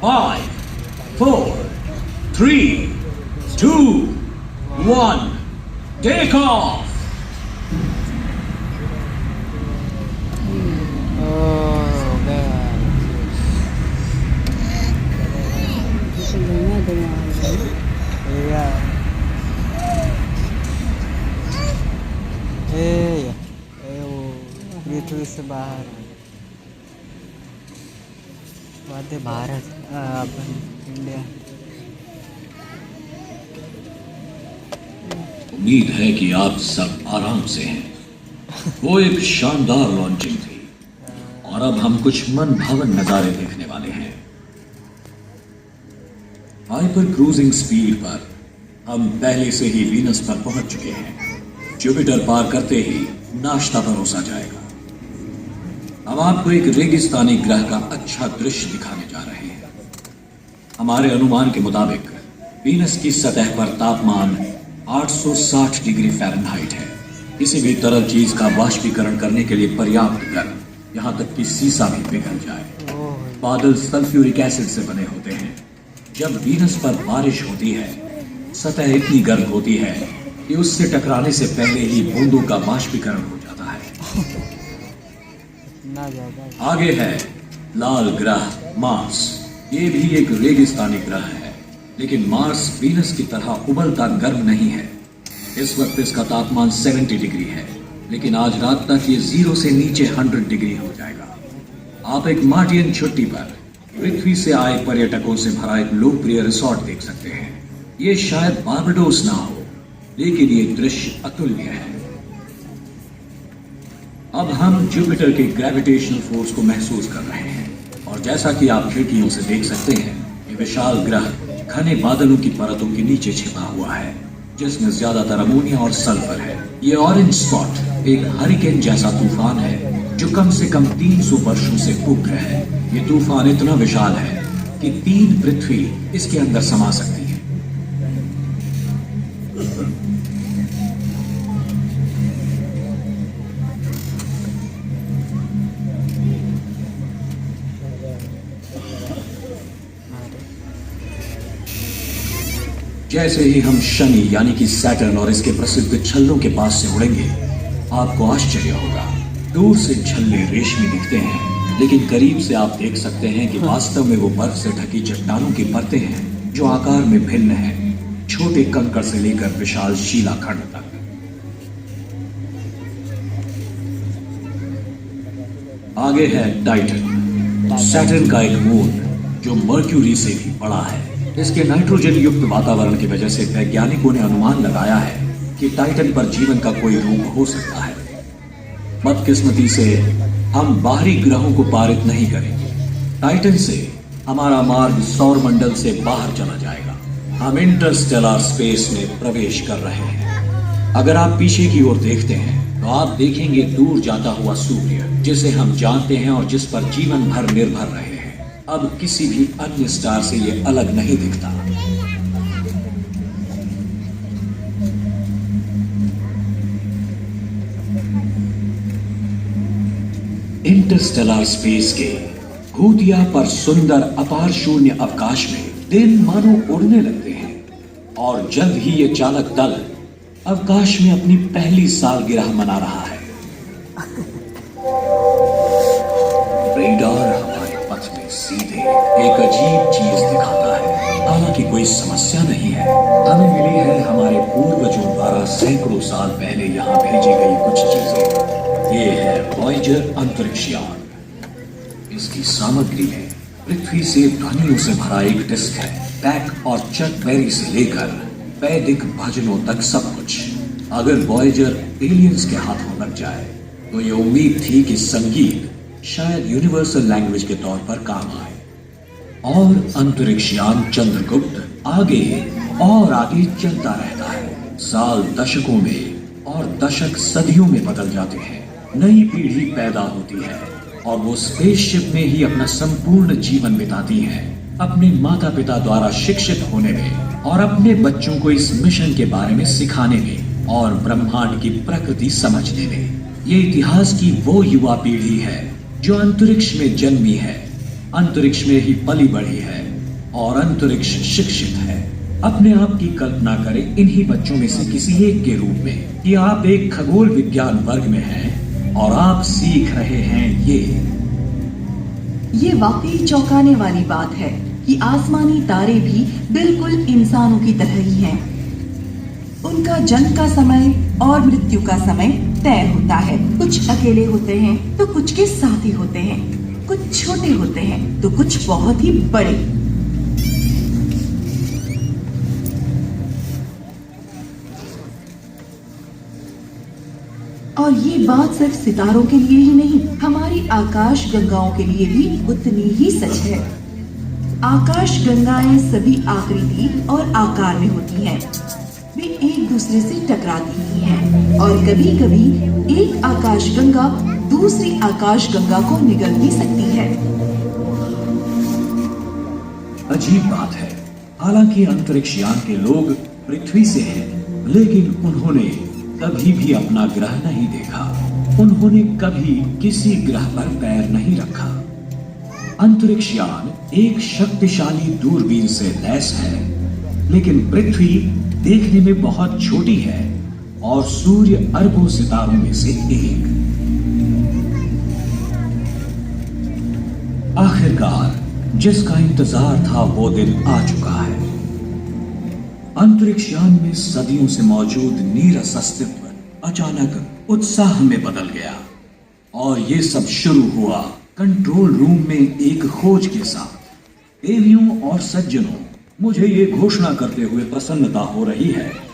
5, 4, 3, 2, 1. Take off! Oh, God. Yeah. पृथ्वी से बाहर वंदे भारत अपन India. उम्मीद है कि आप सब आराम से हैं। वो एक शानदार लॉन्चिंग थी और अब हम कुछ मन भावन नजारे देखने वाले हैं। हाइपर क्रूजिंग स्पीड पर हम पहले से ही वीनस पर पहुंच चुके हैं। जुपिटर पार करते ही नाश्ता परोसा जाएगा। हम आपको एक रेगिस्तानी ग्रह का अच्छा दृश्य दिखाने जा रहे हैं। हमारे अनुमान के मुताबिक वीनस की सतह पर तापमान 860 डिग्री फ़ारेनहाइट है। किसी भी तरल चीज का वाष्पीकरण करने के लिए पर्याप्त गर्म, यहाँ तक कि सीसा भी पिघल जाए। बादल सल्फ्यूरिक एसिड से बने होते हैं। जब वीनस पर बारिश होती है, सतह इतनी गर्म होती है कि उससे टकराने से पहले ही बूंदों का वाष्पीकरण हो जाता है। आगे है लाल ग्रह मार्स। ये भी एक रेगिस्तानी ग्रह है, लेकिन मार्स वीनस की तरह उबलता गर्म नहीं है। इस वक्त इसका तापमान 70 डिग्री है, लेकिन आज रात तक ये 0 से नीचे 100 डिग्री हो जाएगा। आप एक मार्टियन छुट्टी पर पृथ्वी से आए पर्यटकों से भरा एक लोकप्रिय रिसोर्ट देख सकते हैं। ये शायद बारबाडोस ना हो, लेकिन ये दृश्य अतुल्य है। अब हम जुपिटर के ग्रेविटेशनल फोर्स को महसूस कर रहे हैं, और जैसा कि आप खिड़कियों से देख सकते हैं, ये विशाल ग्रह घने बादलों की परतों के नीचे छिपा हुआ है, जिसमें ज्यादातर अमोनिया और सल्फर है। ये ऑरेंज स्पॉट एक हरिकेन जैसा तूफान है जो कम से कम 300 वर्षों से उग्र है। ये तूफान इतना विशाल है कि 3 पृथ्वी इसके अंदर समा सकती है। जैसे ही हम शनि यानी कि सैटर्न और इसके प्रसिद्ध छल्लों के पास से उड़ेंगे, आपको आश्चर्य होगा। दूर से छल्ले रेशमी दिखते हैं, लेकिन करीब से आप देख सकते हैं कि वास्तव में वो बर्फ से ढकी चट्टानों की परतें हैं जो आकार में भिन्न हैं, छोटे कंकड़ से लेकर विशाल शिलाखंड तक। आगे है टाइटन, सैटर्न का एक मून जो मर्क्यूरी से भी बड़ा है। इसके नाइट्रोजन युक्त वातावरण की वजह से वैज्ञानिकों ने अनुमान लगाया है कि टाइटन पर जीवन का कोई रूप हो सकता है। बदकिस्मती से हम बाहरी ग्रहों को पारित नहीं करेंगे। टाइटन से हमारा मार्ग सौर मंडल से बाहर चला जाएगा। हम इंटरस्टेलर स्पेस में प्रवेश कर रहे हैं। अगर आप पीछे की ओर देखते हैं तो आप देखेंगे दूर जाता हुआ सूर्य, जिसे हम जानते हैं और जिस पर जीवन भर निर्भर रहे हैं। अब किसी भी अन्य स्टार से ये अलग नहीं दिखता। इंटरस्टेलर स्पेस के भूतिया पर सुंदर अपार शून्य अवकाश में दिन मानो उड़ने लगते हैं, और जल्द ही ये चालक दल अवकाश में अपनी पहली सालगिरह मना रहा है। रेडार सीधे एक अजीब चीज दिखाता है। हालांकि कोई समस्या नहीं है। हमें मिली है हमारे पूर्वजों द्वारा सैकड़ों साल पहले यहाँ भेजी गई कुछ चीजें। ये है वॉयेजर अंतरिक्ष यान। इसकी सामग्री में पृथ्वी से ध्वनियों से भरा एक डिस्क है। पैक और चक बेरी से लेकर वैदिक भजनों तक सब कुछ। अगर वॉयेजर एलियंस के हाथों लग जाए तो ये उम्मीद थी कि संगीत शायद यूनिवर्सल लैंग्वेज के तौर पर काम आए। और अंतरिक्ष यान चंद्रगुप्त आगे और आगे चलता रहता है। साल दशकों में और दशक सदियों में बदल जाते हैं। नई पीढ़ी पैदा होती है और वो स्पेसशिप में ही अपना संपूर्ण जीवन बिताती है, अपने माता पिता द्वारा शिक्षित होने में और अपने बच्चों को इस मिशन के बारे में सिखाने में और ब्रह्मांड की प्रकृति समझने में। ये इतिहास की वो युवा पीढ़ी है जो अंतरिक्ष में जन्मी है अंतरिक्ष में ही पली बढ़ी है और अंतरिक्ष शिक्षित है। अपने आप की कल्पना करें इन्हीं बच्चों में से किसी एक के रूप में कि आप एक खगोल विज्ञान वर्ग में हैं और आप सीख रहे हैं ये वाकई चौंकाने वाली बात है कि आसमानी तारे भी बिल्कुल इंसानों की तरह ही हैं। उनका जन्म का समय और मृत्यु का समय तय होता है। कुछ अकेले होते हैं तो कुछ के साथ ही होते हैं, कुछ छोटे होते हैं तो कुछ बहुत ही बड़े। और ये बात सिर्फ सितारों के लिए ही नहीं, हमारी आकाश गंगाओं के लिए भी उतनी ही सच है। आकाश गंगाएं सभी आकृति और आकार में होती हैं। वे एक दूसरे से टकराती ही हैं और कभी कभी एक आकाश गंगा दूसरी आकाश गंगा को निगल भी सकती है। अजीब बात है, हालांकि अंतरिक्ष यान के लोग पृथ्वी से हैं, लेकिन उन्होंने कभी भी अपना ग्रह नहीं देखा। उन्होंने कभी किसी ग्रह पर पैर नहीं रखा। अंतरिक्ष यान एक शक्तिशाली दूरबीन से लैस है, लेकिन पृथ्वी देखने में बहुत छोटी है और सूर्य अरबों सितारों में से एक। आखिरकार जिसका इंतजार था वो दिन आ चुका है। अंतरिक्ष यान में सदियों से मौजूद नीरस अस्तित्व अचानक उत्साह में बदल गया और ये सब शुरू हुआ कंट्रोल रूम में एक खोज के साथ। देवियों और सज्जनों, मुझे ये घोषणा करते हुए प्रसन्नता हो रही है